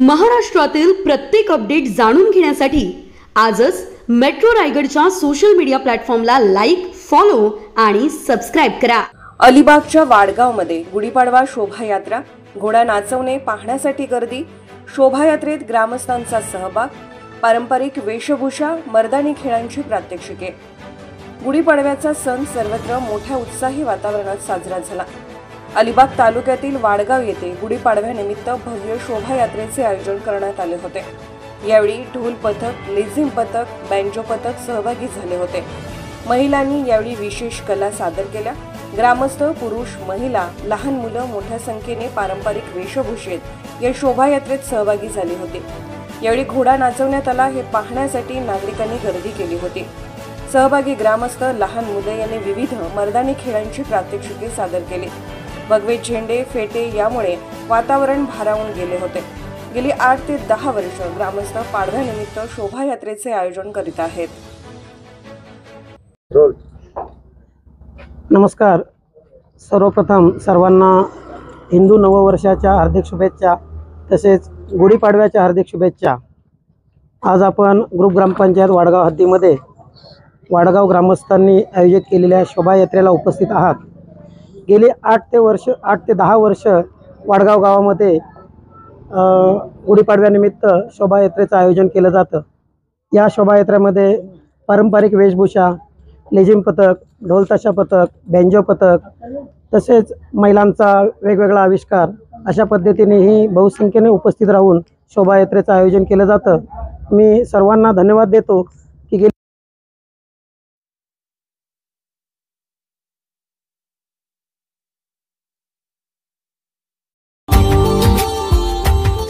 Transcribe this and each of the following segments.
महाराष्ट्रातील प्रत्येक अपडेट जाणून घेण्यासाठी आजच मेट्रो रायगडच्या सोशल मीडिया प्लॅटफॉर्मला लाईक, फॉलो आणि सबस्क्राइब करा। अलिबागच्या वाडगावमध्ये गुढीपाडवा शोभायात्रा, घोडा नाचवणे पाहण्यासाठी गर्दी, शोभायात्रेत ग्रामस्थांचा सहभाग, पारंपरिक वेशभूषा, मर्दानी खेळांची प्रात्यक्षिके। गुढीपाडव्याचा सण सर्वत्र मोठ्या उत्साही वातावरणात साजरा झाला। अलिबाग तालुक्यातील वाडगाव येथे गुढीपाडव्यानिमित्त भव्य शोभायात्रेचे आयोजन करण्यात आले होते। यावेळी ढोल पथक, लेझिम पथक, बँजो पथक सहभागी झाले होते। महिलांनी यावेळी विशेष कला सादर केल्या। ग्रामस्थ, पुरुष, महिला, लहान मुलं मोठ्या संख्येने पारंपरिक वेशभूषेत या शोभायात्रेत सहभागी झाले होते। यावेळी घोडा नाचवण्यात आला, हे पाहण्यासाठी नागरिकांनी गर्दी केली होती। सहभागी ग्रामस्थ, लहान मुले यांनी विविध मर्दानी खेळांची प्रात्यक्षिके सादर केली। भगवे झेंडे, फेटे यामुळे वातावरण भारावून गेले होते। गेली 8 ते 10 वर्ष ग्रामस्थ पाडव्यानिमित्त शोभायात्रेचे आयोजन करीत आहेत। नमस्कार। सर्वप्रथम सर्वांना हिंदू नववर्षाच्या हार्दिक शुभेच्छा, तसेच गुढीपाडव्याच्या हार्दिक शुभेच्छा। आज आपण ग्रुप ग्रामपंचायत वाडगाव हद्दीमध्ये वाडगाव ग्रामस्थांनी आयोजित केलेल्या शोभायात्रेला उपस्थित आहात। गेली 8 ते 10 वर्ष वाडगाव गावामध्ये गुढीपाडव्यानिमित्त शोभायात्रेचं आयोजन केलं जातं। या शोभायात्रेमध्ये पारंपरिक वेशभूषा, लेझिम पथक, ढोलताशा पथक, बँजो पथक, तसेच महिलांचा वेगवेगळा आविष्कार अशा पद्धतीने ही बहुसंख्येने उपस्थित राहून शोभायात्रेचं आयोजन केलं जातं। मी सर्वांना धन्यवाद देतो की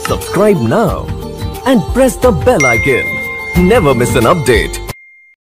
Subscribe now and press the bell icon. Never miss an update.